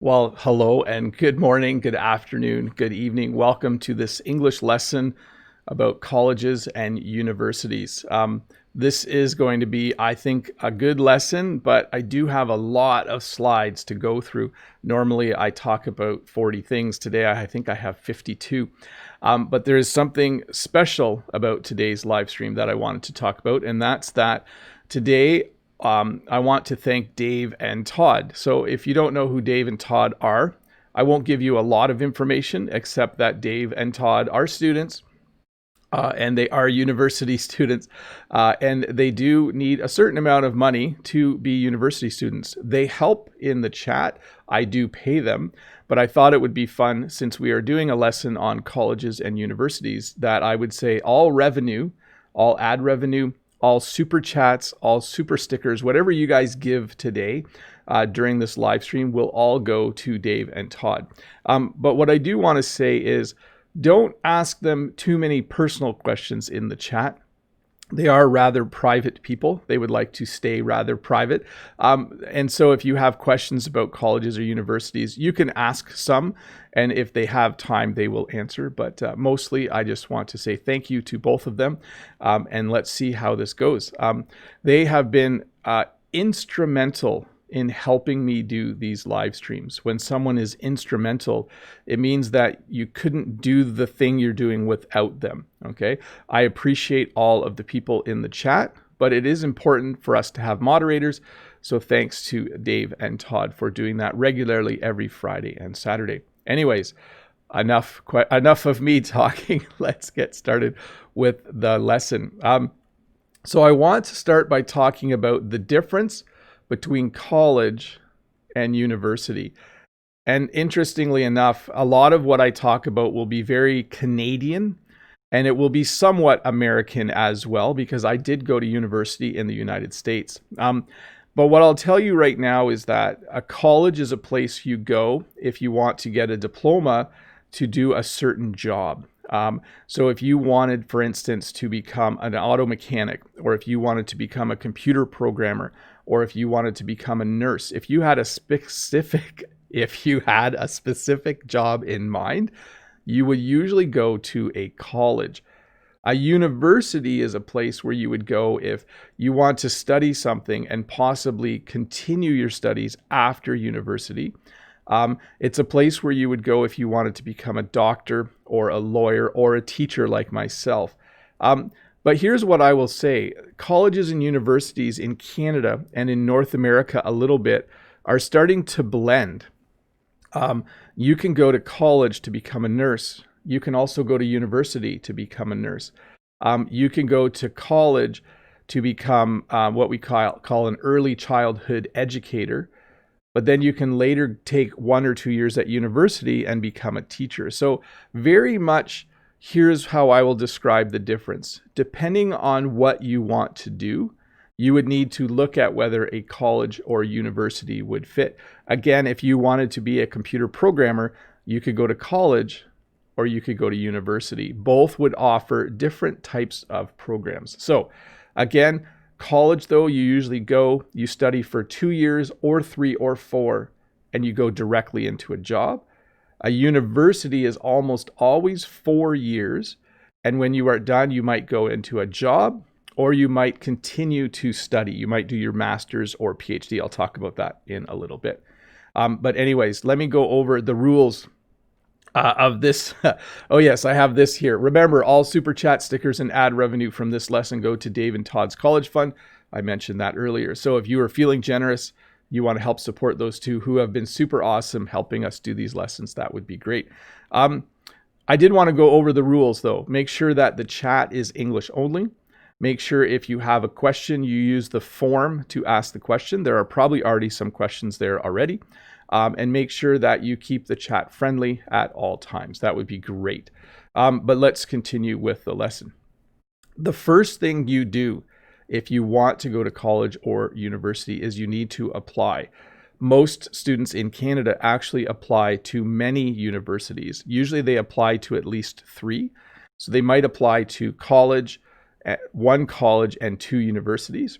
Well, hello and good morning, good afternoon, good evening. Welcome to this English lesson about colleges and universities. This is going to be, I think, a good lesson, but I do have a lot of slides to go through. Normally, I talk about 40 things. Today, I think I have 52. But there is something special about today's live stream that I wanted to talk about, and that's that today I want to thank Dave and Todd. So if you don't know who Dave and Todd are, I won't give you a lot of information except that Dave and Todd are students. And they are university students, and they do need a certain amount of money to be university students. They help in the chat. I do pay them, but I thought it would be fun, since we are doing a lesson on colleges and universities, that I would say all revenue, all ad revenue, all super chats, all super stickers, whatever you guys give today during this live stream will all go to Dave and Todd. But what I do want to say is, don't ask them too many personal questions in the chat. They are rather private people. They would like to stay rather private. And so if you have questions about colleges or universities, you can ask some. And if they have time, they will answer. But mostly, I just want to say thank you to both of them. And let's see how this goes. They have been instrumental in helping me do these live streams. When someone is instrumental, it means that you couldn't do the thing you're doing without them, okay? I appreciate all of the people in the chat, but it is important for us to have moderators. So thanks to Dave and Todd for doing that regularly every Friday and Saturday. Anyways, enough of me talking. Let's get started with the lesson. So I want to start by talking about the difference between college and university. And interestingly enough, a lot of what I talk about will be very Canadian, and it will be somewhat American as well, because I did go to university in the United States. But what I'll tell you right now is that a college is a place you go if you want to get a diploma to do a certain job. So if you wanted, for instance, to become an auto mechanic, or if you wanted to become a computer programmer, or if you wanted to become a nurse, if you had a specific job in mind, you would usually go to a college. A university is a place where you would go if you want to study something and possibly continue your studies after university. It's a place where you would go if you wanted to become a doctor or a lawyer or a teacher like myself. But here's what I will say. Colleges and universities in Canada and in North America a little bit are starting to blend. You can go to college to become a nurse. You can also go to university to become a nurse. You can go to college to become what we call an early childhood educator. But then you can later take 1 or 2 years at university and become a teacher. So very much, here's how I will describe the difference. Depending on what you want to do, you would need to look at whether a college or university would fit. Again, if you wanted to be a computer programmer, you could go to college or you could go to university. Both would offer different types of programs. So again, college, though, you usually go, you study for 2 years or 3 or 4, and you go directly into a job. A university is almost always 4 years, and when you are done, you might go into a job, or you might continue to study. You might do your master's or PhD. I'll talk about that in a little bit. But anyways, let me go over the rules of this. Oh yes, I have this here. Remember, all super chat stickers and ad revenue from this lesson go to Dave and Todd's college fund. I mentioned that earlier. So if you are feeling generous, you want to help support those two who have been super awesome helping us do these lessons, that would be great. I did want to go over the rules though. Make sure that the chat is English only. Make sure if you have a question, you use the form to ask the question. There are probably already some questions there already. And make sure that you keep the chat friendly at all times. That would be great. But let's continue with the lesson. The first thing you do if you want to go to college or university is you need to apply. Most students in Canada actually apply to many universities. Usually they apply to at least 3. So they might apply to college, 1 college and 2 universities.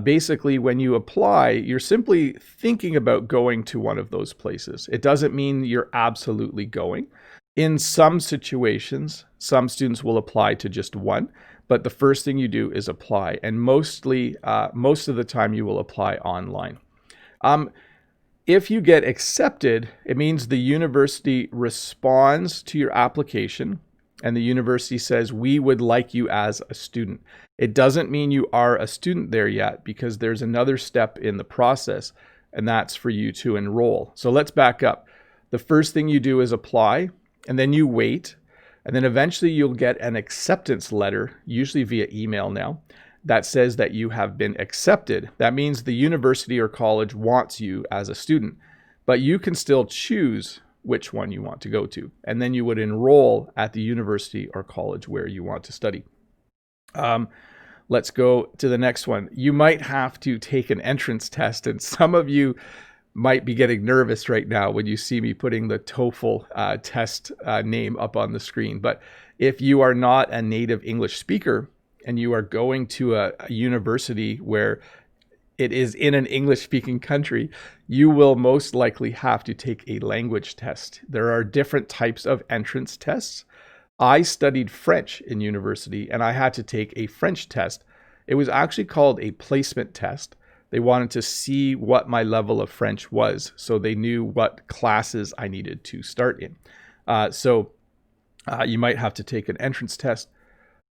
Basically, when you apply, you're simply thinking about going to one of those places. It doesn't mean you're absolutely going. In some situations, some students will apply to just one, but the first thing you do is apply, and most of the time you will apply online. If you get accepted, it means the university responds to your application and the university says, we would like you as a student. It doesn't mean you are a student there yet, because there's another step in the process, and that's for you to enroll. So let's back up. The first thing you do is apply, and then you wait, and then eventually you'll get an acceptance letter, usually via email now, that says that you have been accepted. That means the university or college wants you as a student, but you can still choose which one you want to go to. And then you would enroll at the university or college where you want to study. Let's go to the next one. You might have to take an entrance test, and some of you might be getting nervous right now when you see me putting the TOEFL test name up on the screen. But if you are not a native English speaker and you are going to a university where it is in an English-speaking country, you will most likely have to take a language test. There are different types of entrance tests. I studied French in university, and I had to take a French test. It was actually called a placement test. They wanted to see what my level of French was, so they knew what classes I needed to start in. You might have to take an entrance test.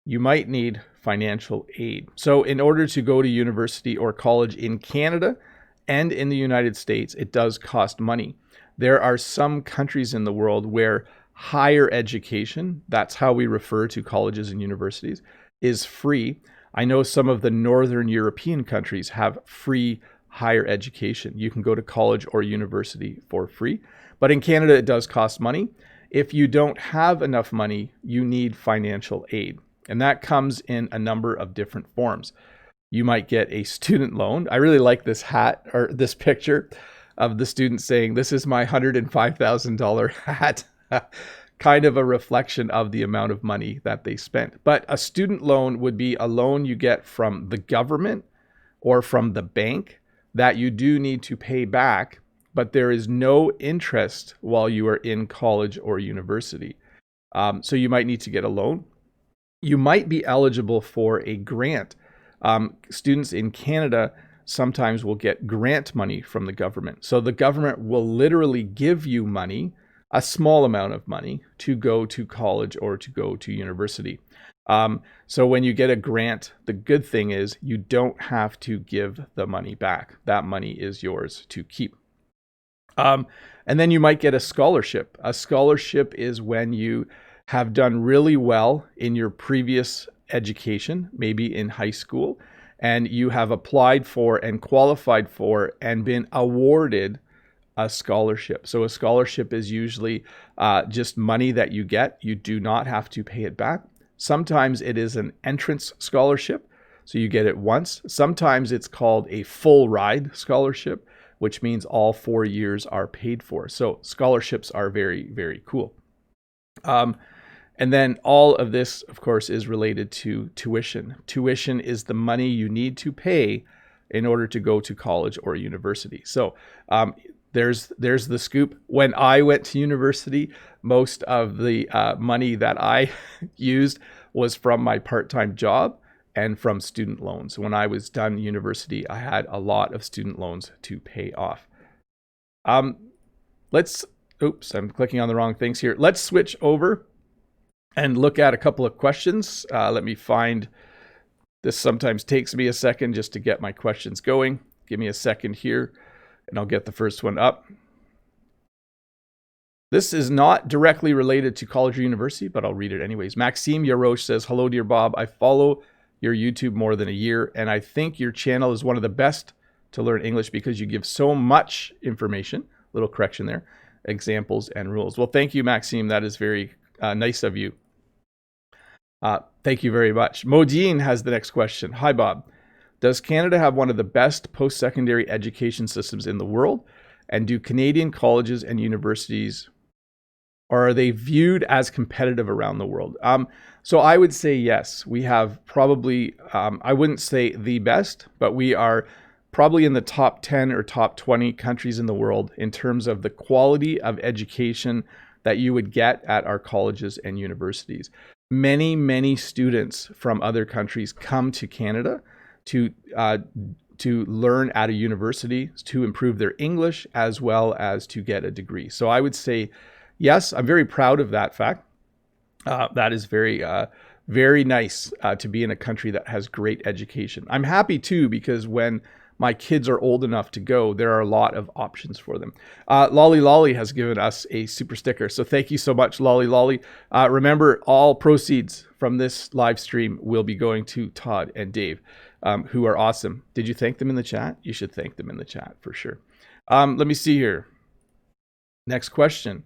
You might need financial aid. So in order to go to university or college in Canada and in the United States, it does cost money. There are some countries in the world where higher education, that's how we refer to colleges and universities, is free. I know some of the Northern European countries have free higher education. You can go to college or university for free. But in Canada, it does cost money. If you don't have enough money, you need financial aid. And that comes in a number of different forms. You might get a student loan. I really like this hat, or this picture of the student saying, this is my $105,000 hat. Kind of a reflection of the amount of money that they spent. But a student loan would be a loan you get from the government or from the bank that you do need to pay back, but there is no interest while you are in college or university. So you might need to get a loan. You might be eligible for a grant. Students in Canada sometimes will get grant money from the government. So the government will literally give you money, a small amount of money, to go to college or to go to university. So when you get a grant, the good thing is you don't have to give the money back. That money is yours to keep. And then you might get a scholarship. A scholarship is when you have done really well in your previous education, maybe in high school, and you have applied for and qualified for and been awarded a scholarship. So a scholarship is usually just money that you get. You do not have to pay it back. Sometimes it is an entrance scholarship, so you get it once. Sometimes it's called a full ride scholarship, which means all 4 years are paid for. So scholarships are very, very cool. And then all of this, of course, is related to tuition. Tuition is the money you need to pay in order to go to college or university. So there's the scoop. When I went to university, most of the money that I used was from my part-time job and from student loans. When I was done university, I had a lot of student loans to pay off. Oops, I'm clicking on the wrong things here. Let's switch over and look at a couple of questions. Let me find, this sometimes takes me a second just to get my questions going. Give me a second here and I'll get the first one up. This is not directly related to college or university, but I'll read it anyways. Maxime Yaroche says, hello, dear Bob. I follow your YouTube more than a year, and I think your channel is one of the best to learn English because you give so much information, little correction there, examples and rules. Well, thank you, Maxime. That is very nice of you. Thank you very much. Modine has the next question. Hi, Bob. Does Canada have one of the best post-secondary education systems in the world? And do Canadian colleges and universities or are they viewed as competitive around the world? So I would say yes. We have probably, I wouldn't say the best, but we are probably in the top 10 or top 20 countries in the world in terms of the quality of education that you would get at our colleges and universities. Many students from other countries come to Canada to learn at a university, to improve their English, as well as to get a degree. So I would say yes. I'm very proud of that fact. That is very nice to be in a country that has great education. I'm happy too, because when my kids are old enough to go, there are a lot of options for them. Lolly Lolly has given us a super sticker. So thank you so much, Lolly Lolly. Remember, all proceeds from this live stream will be going to Todd and Dave, who are awesome. Did you thank them in the chat? You should thank them in the chat for sure. Let me see here. Next question.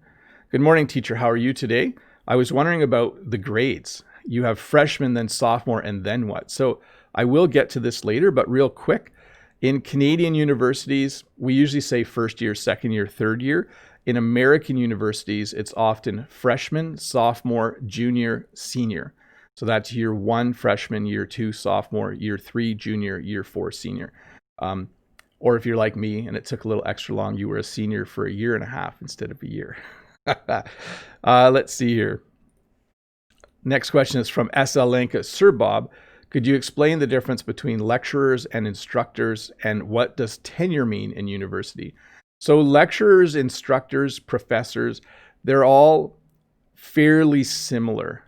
Good morning, teacher. How are you today? I was wondering about the grades. You have freshman, then sophomore, and then what? So I will get to this later, but real quick. In Canadian universities, we usually say first year, second year, third year. In American universities, it's often freshman, sophomore, junior, senior. So that's year 1, freshman, year 2, sophomore, year 3, junior, year 4, senior. Or if you're like me and it took a little extra long, you were a senior for a year and a half instead of a year. Let's see here. Next question is from SL Lanka. Sir Bob, could you explain the difference between lecturers and instructors, and what does tenure mean in university? So lecturers, instructors, professors, they're all fairly similar.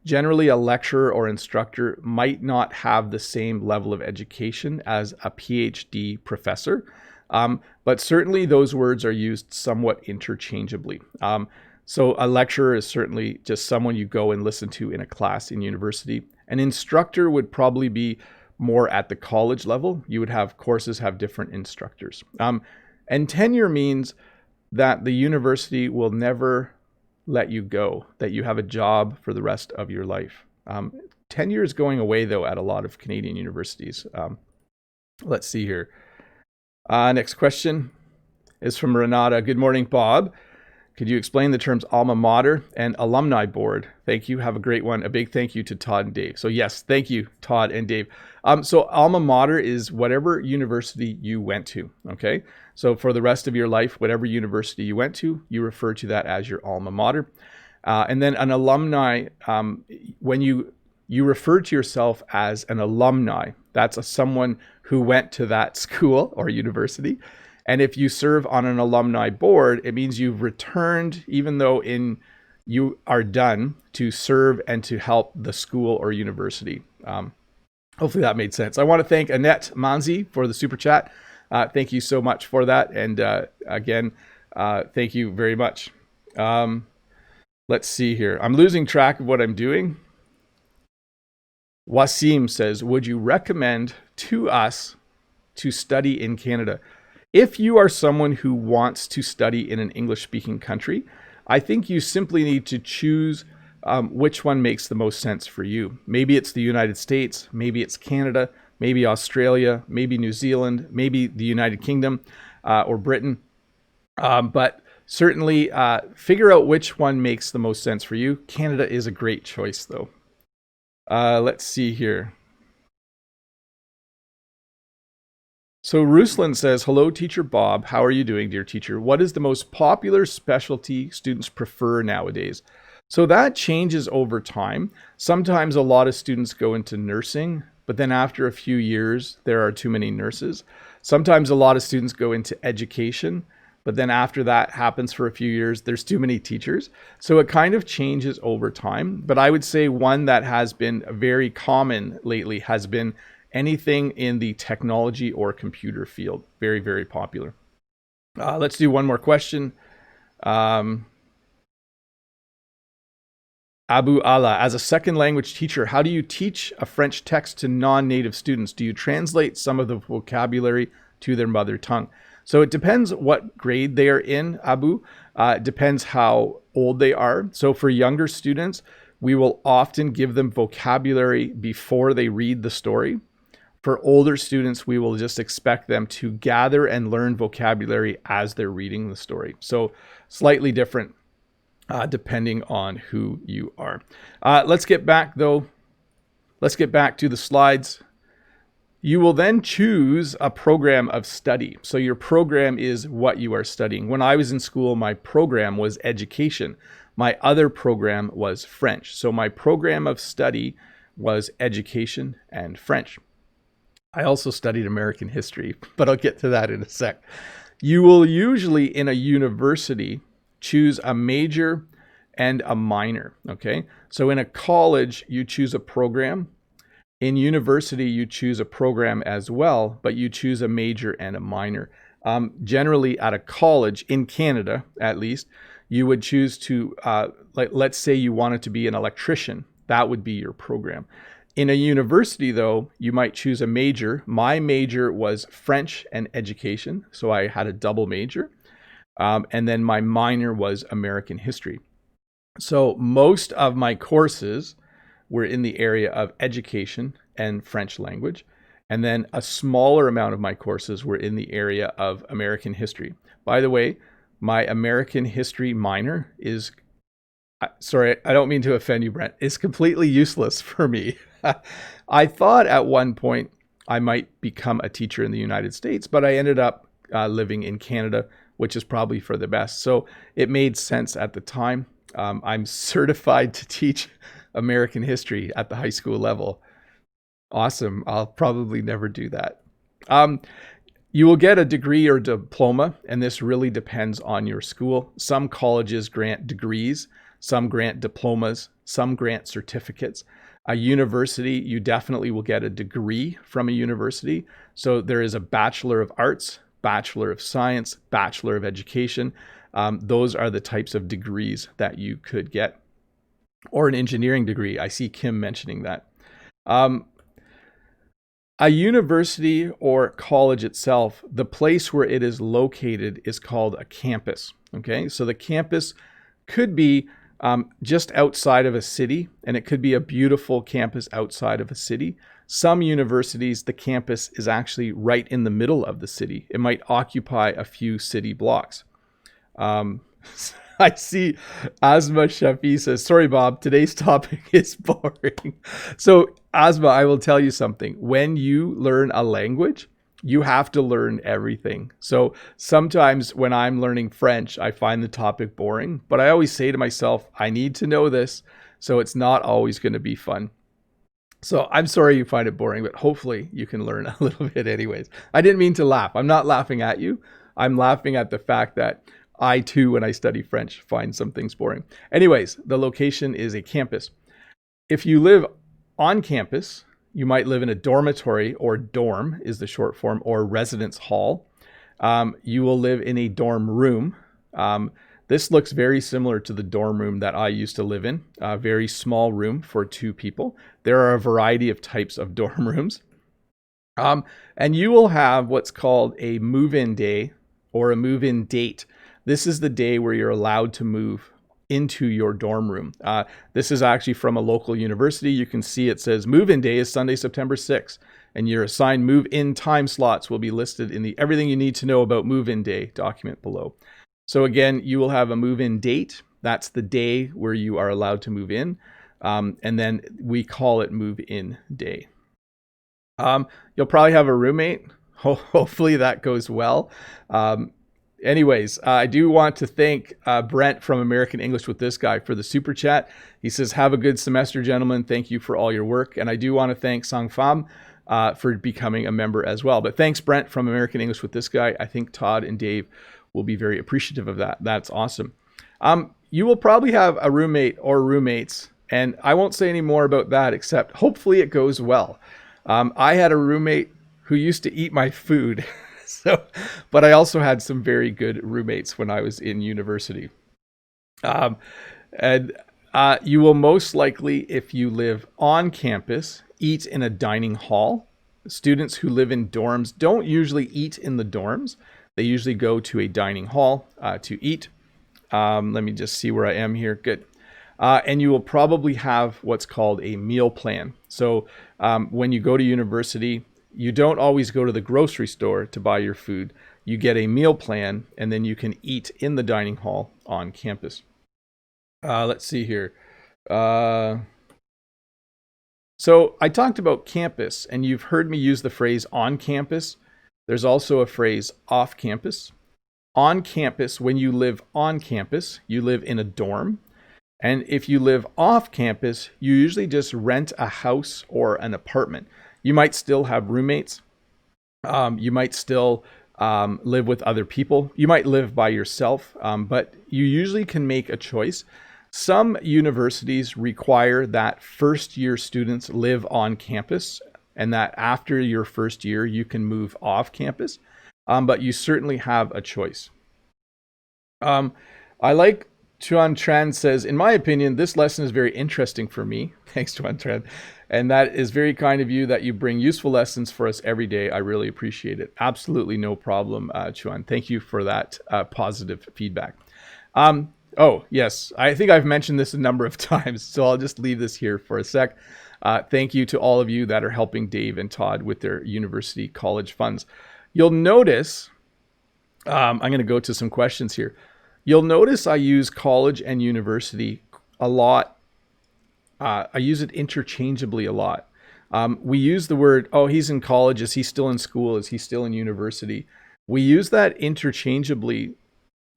Generally, a lecturer or instructor might not have the same level of education as a PhD professor, but certainly those words are used somewhat interchangeably. So a lecturer is certainly just someone you go and listen to in a class in university. An instructor would probably be more at the college level. You would have courses have different instructors. And tenure means that the university will never let you go, that you have a job for the rest of your life. Tenure is going away, though, at a lot of Canadian universities. Let's see here. Next question is from Renata. Good morning, Bob. Could you explain the terms alma mater and alumni board? Thank you. Have a great one. A big thank you to Todd and Dave. So yes, thank you, Todd and Dave. So alma mater is whatever university you went to, okay? So for the rest of your life, whatever university you went to, you refer to that as your alma mater. And then an alumni, when you refer to yourself as an alumni, that's someone who went to that school or university. And if you serve on an alumni board, it means you've returned, even though you are done, to serve and to help the school or university. Hopefully that made sense. I want to thank Annette Manzi for the super chat. Thank you so much for that. And again, thank you very much. Let's see here. I'm losing track of what I'm doing. Wasim says, would you recommend to us to study in Canada? If you are someone who wants to study in an English-speaking country, I think you simply need to choose which one makes the most sense for you. Maybe it's the United States, maybe it's Canada, maybe Australia, maybe New Zealand, maybe the United Kingdom or Britain. But certainly figure out which one makes the most sense for you. Canada is a great choice, though. Let's see here. So Ruslan says, hello, Teacher Bob. How are you doing, dear teacher? What is the most popular specialty students prefer nowadays? So that changes over time. Sometimes a lot of students go into nursing, but then after a few years, there are too many nurses. Sometimes a lot of students go into education, but then after that happens for a few years, there's too many teachers. So it kind of changes over time. But I would say one that has been very common lately has been anything in the technology or computer field. Very, very popular. Let's do one more question. Abu Allah, as a second language teacher, how do you teach a French text to non-native students? Do you translate some of the vocabulary to their mother tongue? So it depends what grade they are in, Abu. It depends how old they are. So for younger students, we will often give them vocabulary before they read the story. For older students, we will just expect them to gather and learn vocabulary as they're reading the story. So slightly different. depending on who you are. Let's get back though. Let's get back to the slides. You will then choose a program of study. So your program is what you are studying. When I was in school, my program was education. My other program was French. So my program of study was education and French. I also studied American history, but I'll get to that in a sec. You will usually, in a university, choose a major and a minor, okay? So in a college, you choose a program. In university, you choose a program as well, but you choose a major and a minor. Generally, at a college, in Canada at least, you would choose to, let's say you wanted to be an electrician. That would be your program. In a university, though, you might choose a major. My major was French and education, so I had a double major. And then my minor was American history. So most of my courses were in the area of education and French language. And then a smaller amount of my courses were in the area of American history. By the way, my American history minor is, sorry, I don't mean to offend you, Brent, it's completely useless for me. I thought at one point I might become a teacher in the United States, but I ended up living in Canada, which is probably for the best. So it made sense at the time. I'm certified to teach American history at the high school level. Awesome. I'll probably never do that. You will get a degree or diploma, and this really depends on your school. Some colleges grant degrees, some grant diplomas, some grant certificates. A university, you definitely will get a degree from a university. So there is a Bachelor of Arts, Bachelor of Science, Bachelor of Education. Those are the types of degrees that you could get. Or an engineering degree. I see Kim mentioning that. A university or college itself, the place where it is located is called a campus. Okay, so the campus could be just outside of a city, and it could be a beautiful campus outside of a city. Some universities, the campus is actually right in the middle of the city. It might occupy a few city blocks. I see Asma Shafi says, sorry, Bob, today's topic is boring. So, Asma, I will tell you something. When you learn a language, you have to learn everything. So sometimes when I'm learning French, I find the topic boring, but I always say to myself, I need to know this. So it's not always going to be fun. So I'm sorry you find it boring, but hopefully you can learn a little bit anyways. I didn't mean to laugh. I'm not laughing at you. I'm laughing at the fact that I too, when I study French, find some things boring. Anyways, the location is a campus. If you live on campus, you might live in a dormitory, or dorm is the short form, or residence hall. You will live in a dorm room. This looks very similar to the dorm room that I used to live in, a very small room for 2 people. There are a variety of types of dorm rooms. And you will have what's called a move-in day or a move-in date. This is the day where you're allowed to move into your dorm room. This is actually from a local university. You can see it says move-in day is Sunday, September 6th, and your assigned move-in time slots will be listed in the everything you need to know about move-in day document below. So again, you will have a move-in date. That's the day where you are allowed to move in. And then we call it move-in day. You'll probably have a roommate. Hopefully that goes well. Anyways, I do want to thank Brent from American English with This Guy for the super chat. He says, have a good semester, gentlemen. Thank you for all your work. And I do want to thank Sang Pham for becoming a member as well. But thanks, Brent from American English with This Guy. I think Todd and Dave will be very appreciative of that. That's awesome. You will probably have a roommate or roommates, and I won't say any more about that except hopefully it goes well. I had a roommate who used to eat my food. But I also had some very good roommates when I was in university. You will most likely, if you live on campus, eat in a dining hall. Students who live in dorms don't usually eat in the dorms. They usually go to a dining hall to eat. Let me just see where I am here. Good. And you will probably have what's called a meal plan. So when you go to university, you don't always go to the grocery store to buy your food. You get a meal plan, and then you can eat in the dining hall on campus. Let's see here. Uh, so I talked about campus, and you've heard me use the phrase on campus. There's also a phrase off campus. On campus, when you live on campus, you live in a dorm. And if you live off campus, you usually just rent a house or an apartment. You might still have roommates. You might still live with other people. You might live by yourself, but you usually can make a choice. Some universities require that first year students live on campus and that after your first year, you can move off campus, but you certainly have a choice. I like Chuan Tran says, in my opinion, this lesson is very interesting for me. Thanks, Chuan Tran. And that is very kind of you that you bring useful lessons for us every day. I really appreciate it. Absolutely no problem, Chuan. Thank you for that positive feedback. Oh, yes. I think I've mentioned this a number of times, so I'll just leave this here for a sec. Thank you to all of you that are helping Dave and Todd with their university college funds. You'll notice, I'm going to go to some questions here. You'll notice I use college and university a lot. I use it interchangeably a lot. We use the word, oh, he's in college. Is he still in school? Is he still in university? We use that interchangeably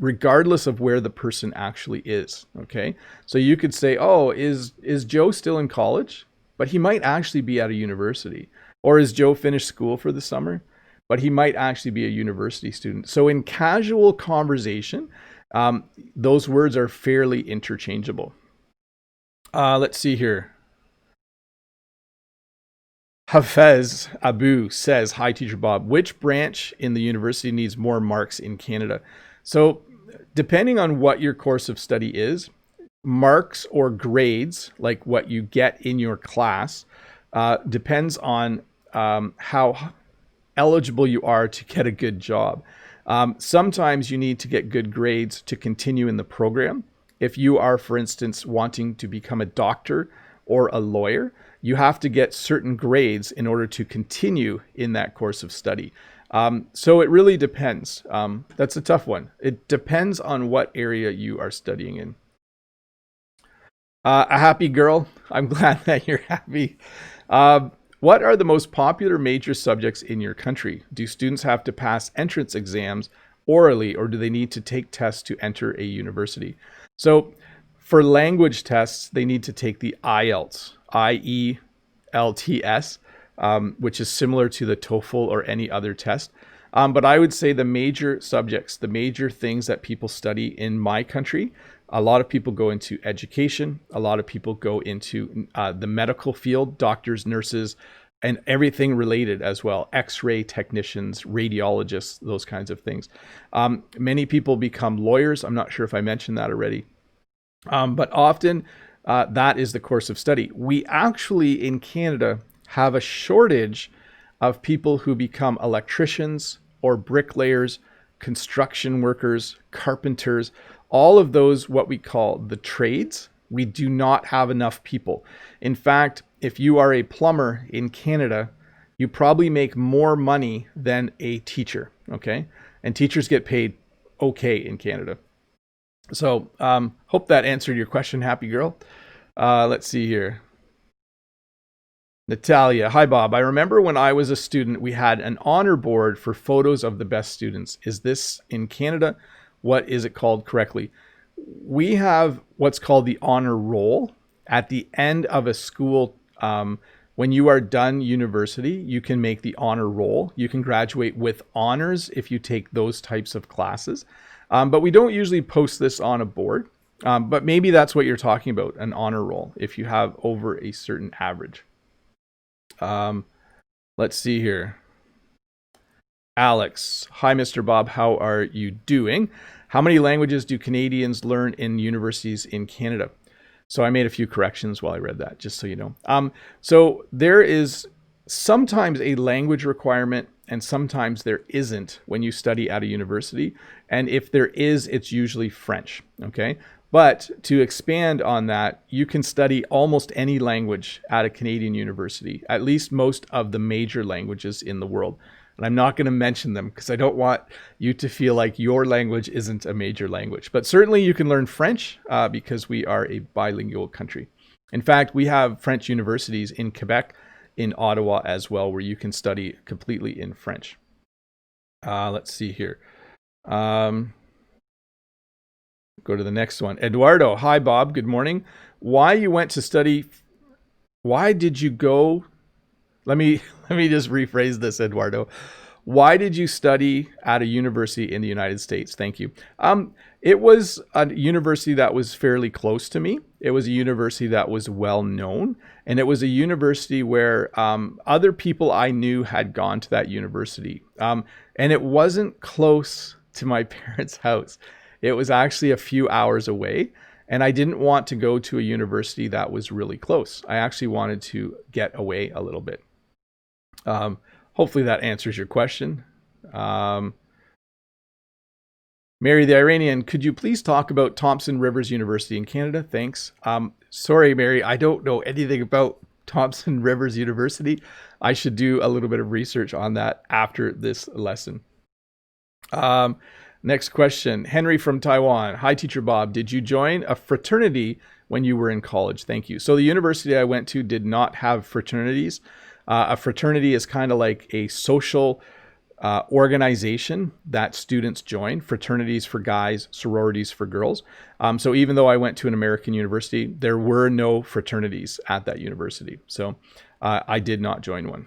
regardless of where the person actually is, okay? So you could say, oh, is Joe still in college? But he might actually be at a university. Or is Joe finished school for the summer? But he might actually be a university student. So in casual conversation, those words are fairly interchangeable. Let's see here. Hafez Abu says, hi, Teacher Bob. Which branch in the university needs more marks in Canada? So depending on what your course of study is, marks or grades, like what you get in your class, depends on how eligible you are to get a good job. Sometimes you need to get good grades to continue in the program. If you are, for instance, wanting to become a doctor or a lawyer, you have to get certain grades in order to continue in that course of study. So it really depends. That's a tough one. It depends on what area you are studying in. A happy girl. I'm glad that you're happy. What are the most popular major subjects in your country? Do students have to pass entrance exams orally, or do they need to take tests to enter a university? So for language tests, they need to take the IELTS, IELTS, which is similar to the TOEFL or any other test. But I would say the major subjects, the major things that people study in my country, a lot of people go into education. A lot of people go into the medical field, doctors, nurses, and everything related as well. X-ray technicians, radiologists, those kinds of things. Many people become lawyers. I'm not sure if I mentioned that already. But often that is the course of study. We actually in Canada have a shortage of people who become electricians or bricklayers, construction workers, carpenters, all of those, what we call the trades. We do not have enough people. In fact, if you are a plumber in Canada, you probably make more money than a teacher, okay? And teachers get paid okay in Canada. So hope that answered your question, happy girl. Let's see here. Natalia, hi Bob. I remember when I was a student, we had an honor board for photos of the best students. Is this in Canada? What is it called correctly? We have what's called the honor roll. At the end of a school, when you are done university, you can make the honor roll. You can graduate with honors if you take those types of classes. But we don't usually post this on a board. But maybe that's what you're talking about, an honor roll, if you have over a certain average. Let's see here. Alex, hi, Mr. Bob. How are you doing? How many languages do Canadians learn in universities in Canada? So I made a few corrections while I read that, just so you know. So there is sometimes a language requirement and sometimes there isn't when you study at a university. And if there is, it's usually French, okay? But to expand on that, you can study almost any language at a Canadian university, at least most of the major languages in the world. And I'm not going to mention them because I don't want you to feel like your language isn't a major language. But certainly you can learn French because we are a bilingual country. In fact, we have French universities in Quebec, in Ottawa as well, where you can study completely in French. Let's see here. Go to the next one. Eduardo, hi Bob, good morning. Why did you go? Let me just rephrase this, Eduardo. Why did you study at a university in the United States? Thank you. It was a university that was fairly close to me. It was a university that was well known. And it was a university where other people I knew had gone to that university. And it wasn't close to my parents' house. It was actually a few hours away. And I didn't want to go to a university that was really close. I actually wanted to get away a little bit. Hopefully that answers your question. Mary the Iranian, could you please talk about Thompson Rivers University in Canada? Thanks. Sorry, Mary, I don't know anything about Thompson Rivers University. I should do a little bit of research on that after this lesson. Next question. Henry from Taiwan. Hi, Teacher Bob. Did you join a fraternity when you were in college? Thank you. So the university I went to did not have fraternities. A fraternity is kind of like a social organization that students join. Fraternities for guys, sororities for girls. So even though I went to an American university, there were no fraternities at that university. So I did not join one.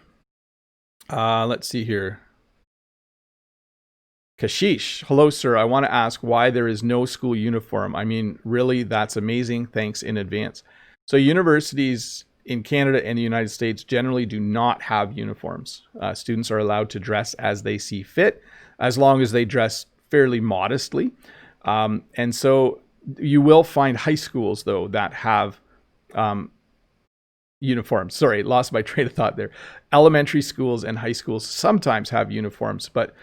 Let's see here. Kashish, hello, sir. I want to ask why there is no school uniform. I mean, really, that's amazing. Thanks in advance. So universities in Canada and the United States generally do not have uniforms. Students are allowed to dress as they see fit, as long as they dress fairly modestly. And so you will find high schools, though, that have uniforms. Sorry, lost my train of thought there. Elementary schools and high schools sometimes have uniforms, but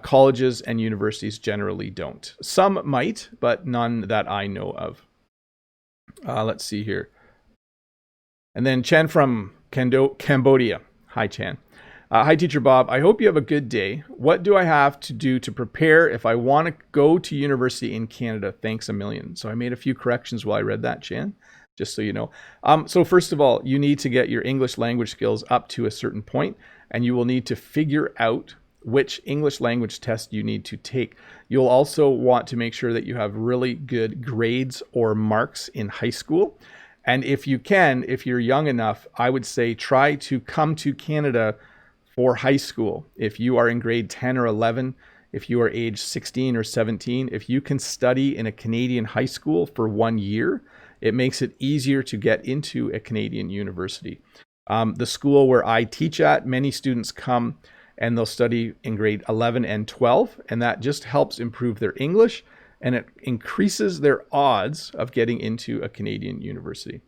colleges and universities generally don't. Some might, but none that I know of. Let's see here. And then Chen from Cambodia. Hi, Chen. Hi, Teacher Bob. I hope you have a good day. What do I have to do to prepare if I want to go to university in Canada? Thanks a million. So I made a few corrections while I read that, Chen, just so you know. So first of all, you need to get your English language skills up to a certain point, and you will need to figure out which English language test you need to take. You'll also want to make sure that you have really good grades or marks in high school. And if you can, if you're young enough, I would say try to come to Canada for high school. If you are in grade 10 or 11, if you are age 16 or 17, if you can study in a Canadian high school for 1 year, it makes it easier to get into a Canadian university. The school where I teach at, many students come and they'll study in grade 11 and 12, and that just helps improve their English, and it increases their odds of getting into a Canadian university.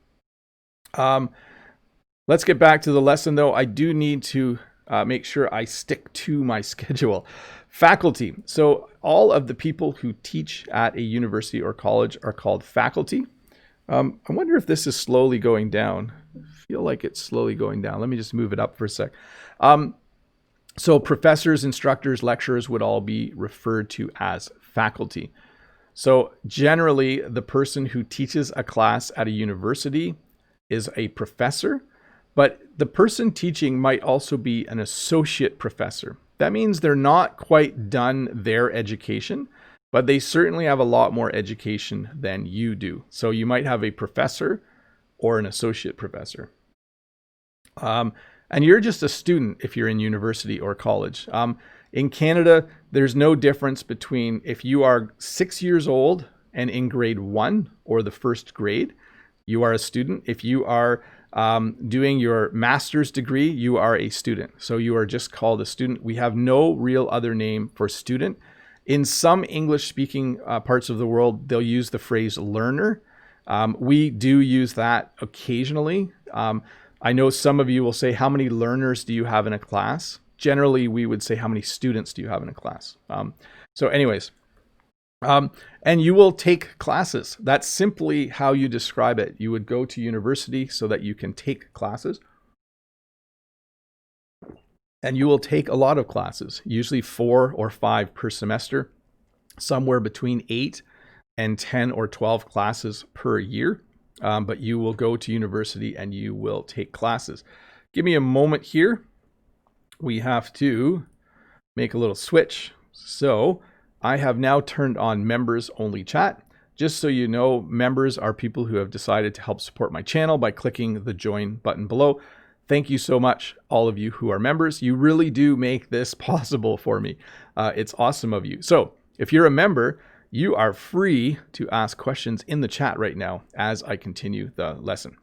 Let's get back to the lesson, though. I do need to make sure I stick to my schedule. Faculty. So all of the people who teach at a university or college are called faculty. I wonder if this is slowly going down. I feel like it's slowly going down. Let me just move it up for a sec. So professors, instructors, lecturers would all be referred to as faculty. So generally, the person who teaches a class at a university is a professor, but the person teaching might also be an associate professor. That means they're not quite done their education, but they certainly have a lot more education than you do. So you might have a professor or an associate professor. And you're just a student if you're in university or college. In Canada, there's no difference between if you are 6 years old and in grade 1 or the first grade, you are a student. If you are doing your master's degree, you are a student. So you are just called a student. We have no real other name for student. In some English-speaking parts of the world, they'll use the phrase learner. We do use that occasionally. I know some of you will say, how many learners do you have in a class? Generally, we would say, how many students do you have in a class? So anyways, and you will take classes. That's simply how you describe it. You would go to university so that you can take classes. and you will take a lot of classes, usually 4 or 5 per semester, somewhere between 8 and 10 or 12 classes per year. But you will go to university and you will take classes. Give me a moment here. We have to make a little switch. So I have now turned on members only chat. Just so you know, members are people who have decided to help support my channel by clicking the join button below. Thank you so much, all of you who are members. You really do make this possible for me. It's awesome of you. So if you're a member, you are free to ask questions in the chat right now as I continue the lesson.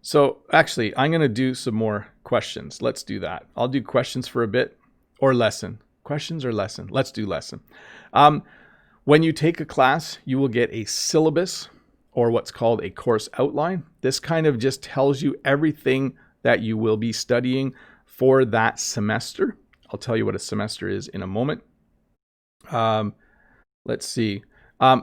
So actually, I'm going to do some more questions. Let's do that. I'll do questions for a bit, or lesson. Questions or lesson? Let's do lesson. When you take a class, you will get a syllabus, or what's called a course outline. This kind of just tells you everything that you will be studying for that semester. I'll tell you what a semester is in a moment. Let's see.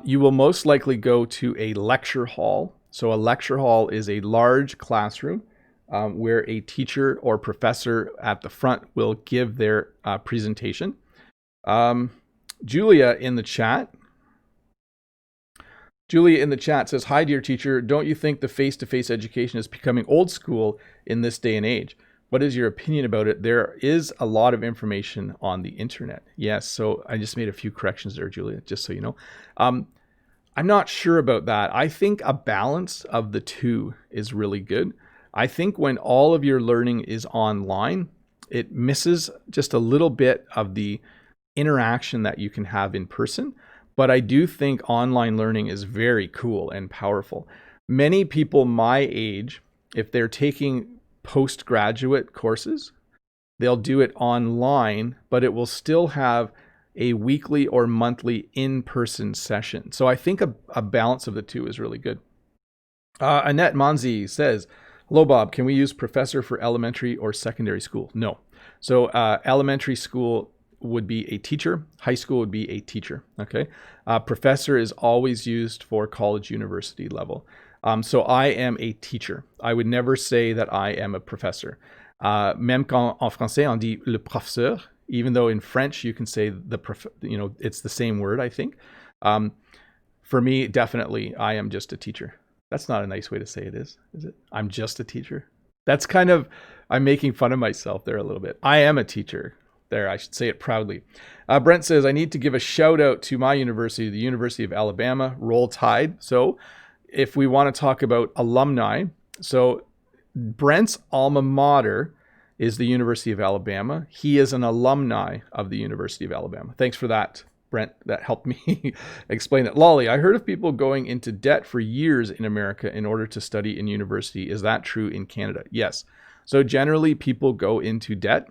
You will most likely go to a lecture hall. So a lecture hall is a large classroom where a teacher or professor at the front will give their presentation. Julia in the chat says, "Hi, dear teacher. Don't you think the face-to-face education is becoming old school in this day and age? What is your opinion about it? There is a lot of information on the internet." Yes, so I just made a few corrections there, Julia, just so you know. I'm not sure about that. I think a balance of the two is really good. I think when all of your learning is online, it misses just a little bit of the interaction that you can have in person. But I do think online learning is very cool and powerful. Many people my age, if they're taking postgraduate courses, they'll do it online, but it will still have a weekly or monthly in-person session. So I think a balance of the two is really good. Annette Manzi says, "Hello, Bob. Can we use professor for elementary or secondary school?" No. So elementary school would be a teacher. High school would be a teacher. Okay. Professor is always used for college, university level. So I am a teacher. I would never say that I am a professor. Même quand en français on dit le professeur, even though in French you can say it's the same word, I think. For me, definitely, I am just a teacher. That's not a nice way to say it, is it? I'm just a teacher. That's kind of, I'm making fun of myself there a little bit. I am a teacher. There, I should say it proudly. Brent says, "I need to give a shout out to my university, the University of Alabama, Roll Tide." So if we want to talk about alumni, so Brent's alma mater is the University of Alabama. He is an alumni of the University of Alabama. Thanks for that, Brent. That helped me explain it. Lolly, I heard of people going into debt for years in America in order to study in university. Is that true in Canada? Yes. So generally people go into debt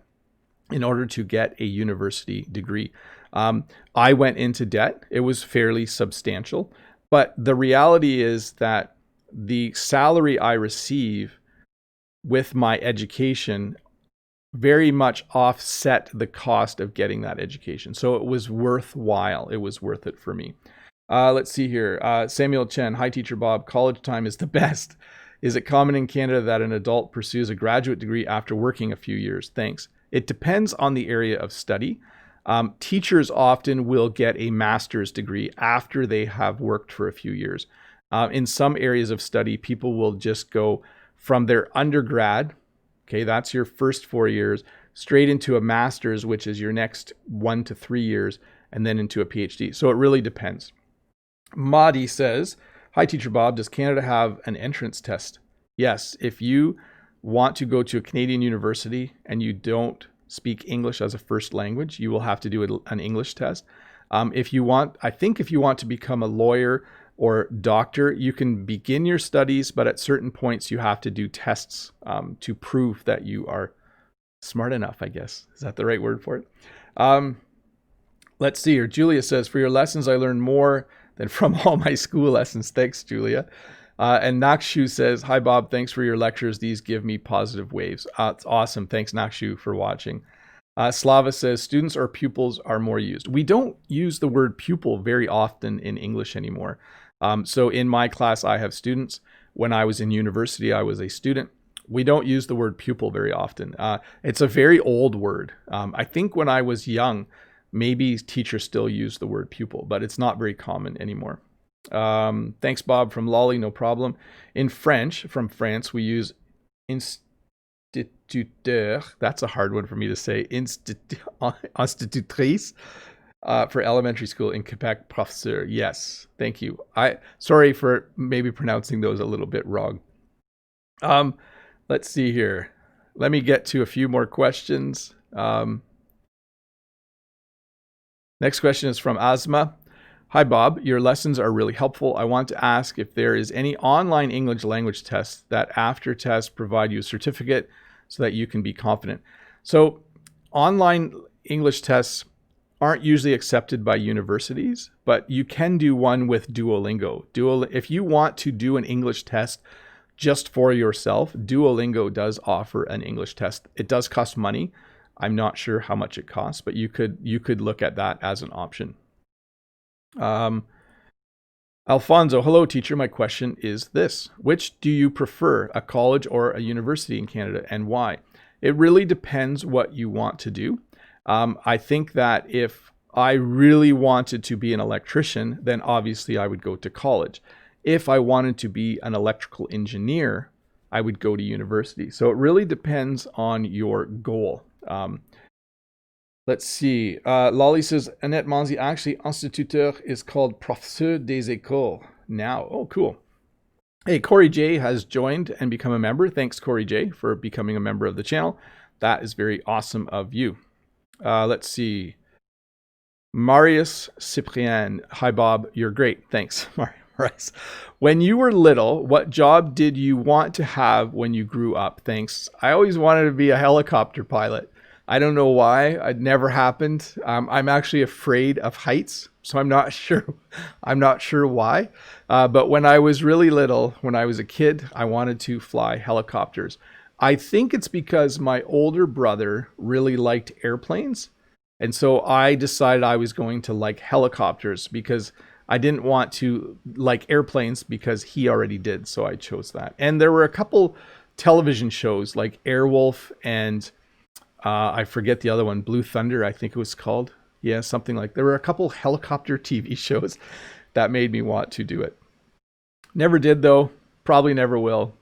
in order to get a university degree. I went into debt. It was fairly substantial. But the reality is that the salary I receive with my education very much offset the cost of getting that education. So it was worthwhile. It was worth it for me. Let's see here. Samuel Chen, "Hi, Teacher Bob. College time is the best. Is it common in Canada that an adult pursues a graduate degree after working a few years? Thanks." It depends on the area of study. Teachers often will get a master's degree after they have worked for a few years. In some areas of study, people will just go from their undergrad, okay, that's your first 4 years, straight into a master's, which is your next 1 to 3 years, and then into a PhD. So it really depends. Madi says, "Hi, Teacher Bob. Does Canada have an entrance test?" Yes. If you want to go to a Canadian university and you don't speak English as a first language, you will have to do an English test. If you want to become a lawyer or doctor, you can begin your studies, but at certain points you have to do tests to prove that you are smart enough, I guess. Is that the right word for it? Let's see here. Julia says, "For your lessons, I learned more than from all my school lessons." Thanks, Julia. And Nakshu says, "Hi, Bob. Thanks for your lectures. These give me positive waves." It's awesome. Thanks, Nakshu, for watching. Slava says, "Students or pupils are more used." We don't use the word pupil very often in English anymore. So in my class, I have students. When I was in university, I was a student. We don't use the word pupil very often. It's a very old word. I think when I was young, maybe teachers still use the word pupil, but it's not very common anymore. Thanks, Bob, from Lolly, no problem. In French, from France, we use instituteur. That's a hard one for me to say. Institutrice. For elementary school. In Quebec, professeur. Yes, thank you. Sorry for maybe pronouncing those a little bit wrong. Let's see here. Let me get to a few more questions. Next question is from Asma. Hi, Bob. Your lessons are really helpful. I want to ask if there is any online English language tests that after tests provide you a certificate so that you can be confident. So online English tests aren't usually accepted by universities, but you can do one with Duolingo. If you want to do an English test just for yourself, Duolingo does offer an English test. It does cost money. I'm not sure how much it costs, but you could look at that as an option. Alfonso, hello teacher. My question is this: which do you prefer, a college or a university in Canada, and why? It really depends what you want to do. I think that if I really wanted to be an electrician, then obviously I would go to college. If I wanted to be an electrical engineer, I would go to university. So it really depends on your goal. Let's see. Lolly says, Annette Monzi, actually, instituteur is called professeur des écoles now. Oh, cool. Hey, Corey J has joined and become a member. Thanks, Corey J, for becoming a member of the channel. That is very awesome of you. Let's see. Marius Cyprien. Hi, Bob. You're great. Thanks, Marius. When you were little, what job did you want to have when you grew up? Thanks. I always wanted to be a helicopter pilot. I don't know why. It never happened. I'm actually afraid of heights, so I'm not sure. I'm not sure why. But when I was really little, when I was a kid, I wanted to fly helicopters. I think it's because my older brother really liked airplanes. And so I decided I was going to like helicopters because I didn't want to like airplanes because he already did. So I chose that. And there were a couple television shows like Airwolf and I forget the other one, Blue Thunder, I think it was called. Yeah, something like. There were a couple helicopter TV shows that made me want to do it. Never did though. Probably never will.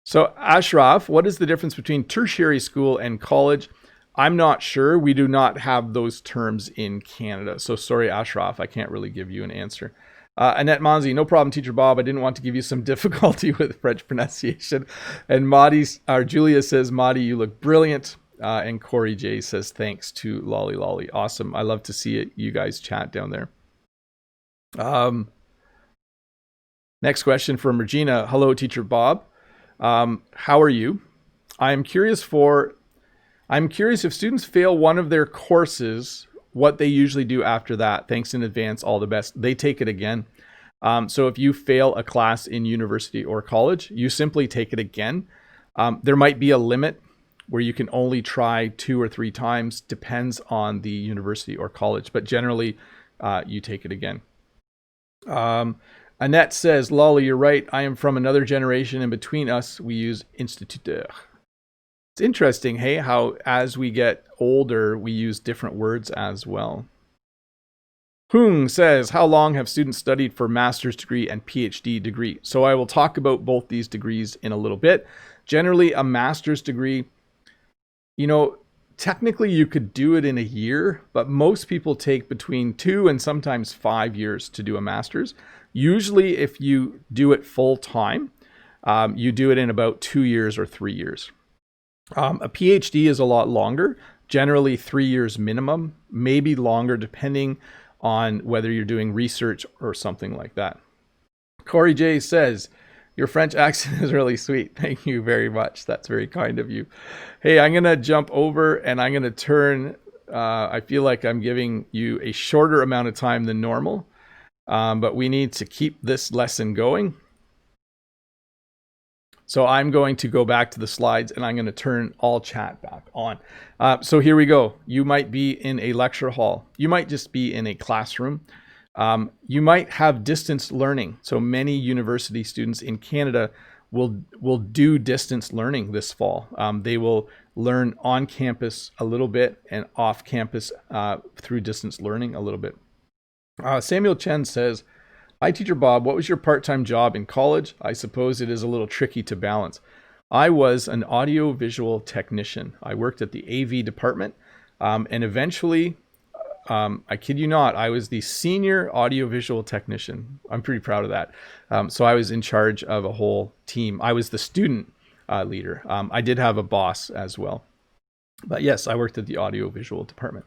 So Ashraf, what is the difference between tertiary school and college? I'm not sure. We do not have those terms in Canada. So sorry, Ashraf, I can't really give you an answer. Annette Monzi, no problem, Teacher Bob. I didn't want to give you some difficulty with French pronunciation. And Julia says, Madi, you look brilliant. And Corey J says, thanks to Lolly Lolly. Awesome. I love to see it. You guys chat down there. Next question from Regina. Hello, Teacher Bob. How are you? I'm curious if students fail one of their courses, what they usually do after that. Thanks in advance. All the best. They take it again. So if you fail a class in university or college, you simply take it again. There might be a limit where you can only try 2 or 3 times, depends on the university or college, but generally you take it again. Annette says, Lolly, you're right. I am from another generation, and between us, we use instituteur. It's interesting, hey, how as we get older, we use different words as well. Hung says, how long have students studied for master's degree and PhD degree? So I will talk about both these degrees in a little bit. Generally, a master's degree, technically you could do it in a year, but most people take between 2 and sometimes 5 years to do a master's. Usually, if you do it full time, you do it in about 2 years or 3 years. A PhD is a lot longer, generally 3 years minimum, maybe longer depending on whether you're doing research or something like that. Corey J says, your French accent is really sweet. Thank you very much. That's very kind of you. Hey, I'm going to jump over and I'm going to turn, I feel like I'm giving you a shorter amount of time than normal, but we need to keep this lesson going. So I'm going to go back to the slides and I'm going to turn all chat back on. So here we go. You might be in a lecture hall. You might just be in a classroom. You might have distance learning. So many university students in Canada will do distance learning this fall. They will learn on campus a little bit and off campus through distance learning a little bit. Samuel Chen says, "Hi, Teacher Bob. What was your part-time job in college? I suppose it is a little tricky to balance." I was an audio-visual technician. I worked at the AV department, and eventually, I kid you not, I was the senior audio-visual technician. I'm pretty proud of that. So I was in charge of a whole team. I was the student leader. I did have a boss as well. But yes, I worked at the audio-visual department.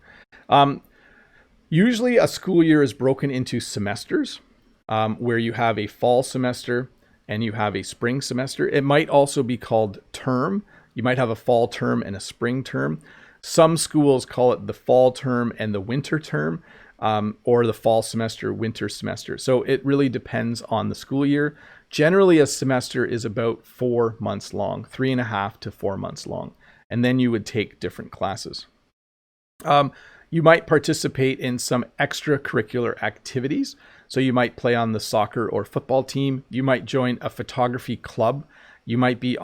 Usually a school year is broken into semesters, where you have a fall semester and you have a spring semester. It might also be called term. You might have a fall term and a spring term. Some schools call it the fall term and the winter term, or the fall semester, winter semester. So it really depends on the school year. Generally, a semester is about 4 months long, 3.5 to 4 months long. And then you would take different classes. You might participate in some extracurricular activities. So you might play on the soccer or football team. You might join a photography club. You might be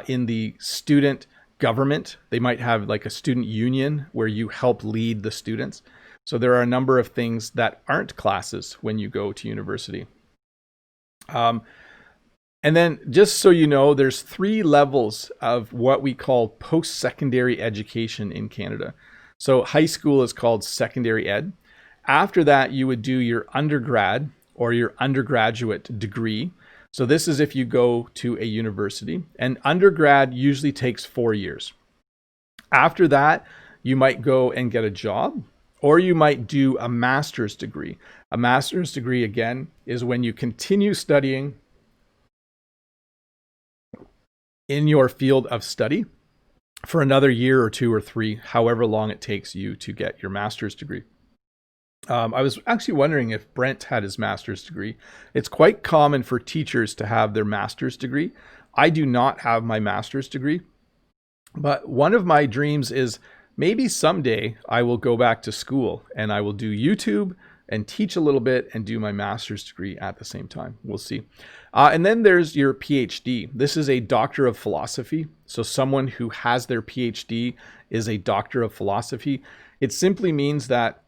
in the student government. They might have like a student union where you help lead the students. So there are a number of things that aren't classes when you go to university. And then just so you know, there's 3 levels of what we call post-secondary education in Canada. So high school is called secondary ed. After that, you would do your undergrad or your undergraduate degree. So this is if you go to a university, and undergrad usually takes 4 years. After that, you might go and get a job, or you might do a master's degree. A master's degree, again, is when you continue studying in your field of study for another year or 2 or 3, however long it takes you to get your master's degree. I was actually wondering if Brent had his master's degree. It's quite common for teachers to have their master's degree. I do not have my master's degree, but one of my dreams is maybe someday I will go back to school and I will do YouTube and teach a little bit and do my master's degree at the same time. We'll see. And then there's your PhD. This is a doctor of philosophy. So someone who has their PhD is a doctor of philosophy. It simply means that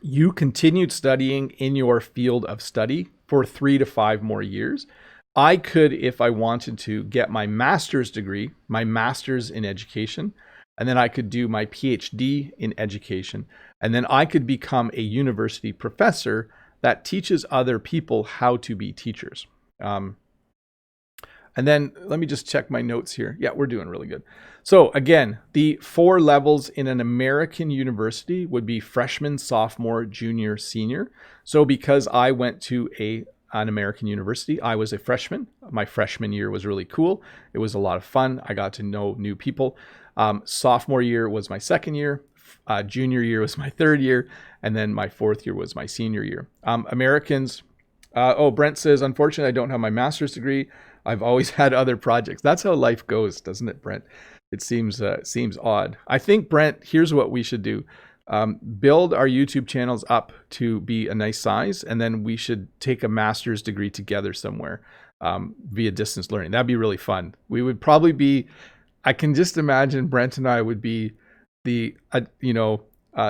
you continued studying in your field of study for 3 to 5 more years. I could, if I wanted to, get my master's degree, my master's in education, and then I could do my PhD in education. And then I could become a university professor that teaches other people how to be teachers. And then let me just check my notes here. Yeah, we're doing really good. So again, the 4 levels in an American university would be freshman, sophomore, junior, senior. So because I went to an American university, I was a freshman. My freshman year was really cool. It was a lot of fun. I got to know new people. Sophomore year was my second year. Junior year was my third year. And then my 4th year was my senior year. Americans, Brent says, unfortunately, I don't have my master's degree. I've always had other projects. That's how life goes, doesn't it, Brent? It seems odd. I think, Brent, here's what we should do. Build our YouTube channels up to be a nice size, and then we should take a master's degree together somewhere via distance learning. That'd be really fun. We would probably be, I can just imagine Brent and I would be the,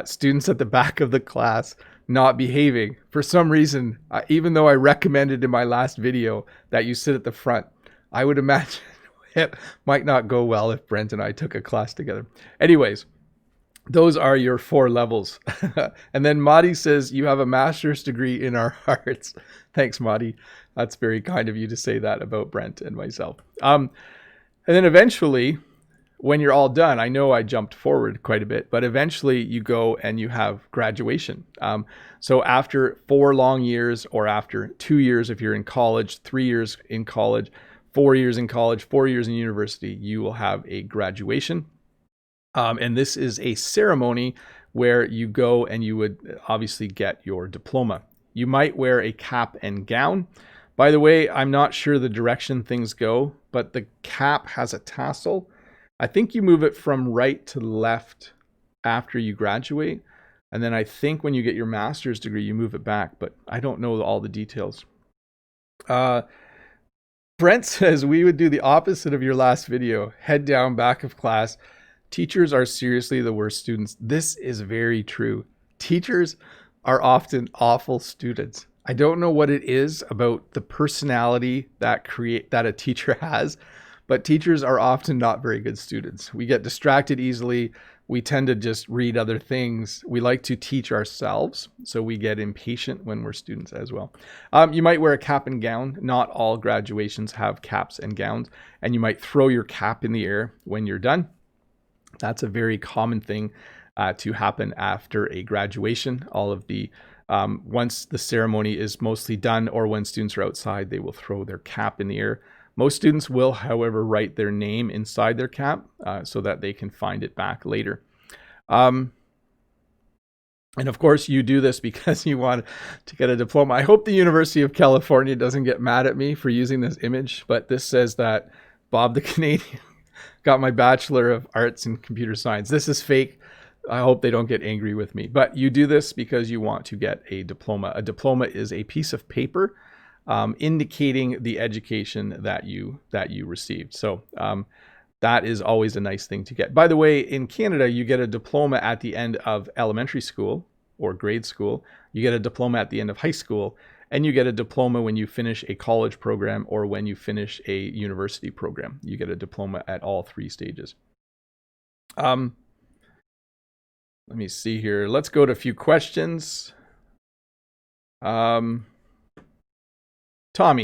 students at the back of the class not behaving for some reason, even though I recommended in my last video that you sit at the front. I would imagine it might not go well if Brent and I took a class together. Anyways, those are your 4 levels. And then Madi says, you have a master's degree in our hearts. Thanks, Madi. That's very kind of you to say that about Brent and myself. And then eventually, when you're all done, I know I jumped forward quite a bit, but eventually you go and you have graduation. So after 4 long years, or after 2 years if you're in college, 3 years in college, 4 years in college, 4 years in university, you will have a graduation. And this is a ceremony where you go and you would obviously get your diploma. You might wear a cap and gown. By the way, I'm not sure the direction things go, but the cap has a tassel. I think you move it from right to left after you graduate. And then I think when you get your master's degree, you move it back, but I don't know all the details. Brent says we would do the opposite of your last video. Head down, back of class. Teachers are seriously the worst students. This is very true. Teachers are often awful students. I don't know what it is about the personality that a teacher has, but teachers are often not very good students. We get distracted easily. We tend to just read other things. We like to teach ourselves, so we get impatient when we're students as well. You might wear a cap and gown. Not all graduations have caps and gowns, and you might throw your cap in the air when you're done. That's a very common thing to happen after a graduation. All of the once the ceremony is mostly done, or when students are outside, they will throw their cap in the air. Most students will, however, write their name inside their cap so that they can find it back later. And of course, you do this because you want to get a diploma. I hope the University of California doesn't get mad at me for using this image, but this says that Bob the Canadian got my Bachelor of Arts in Computer Science. This is fake. I hope they don't get angry with me. But you do this because you want to get a diploma. A diploma is a piece of paper indicating the education that you received. So that is always a nice thing to get. By the way, in Canada, you get a diploma at the end of elementary school or grade school. You get a diploma at the end of high school, and you get a diploma when you finish a college program or when you finish a university program. You get a diploma at all three stages. Let me see here. Let's go to a few questions. Tommy,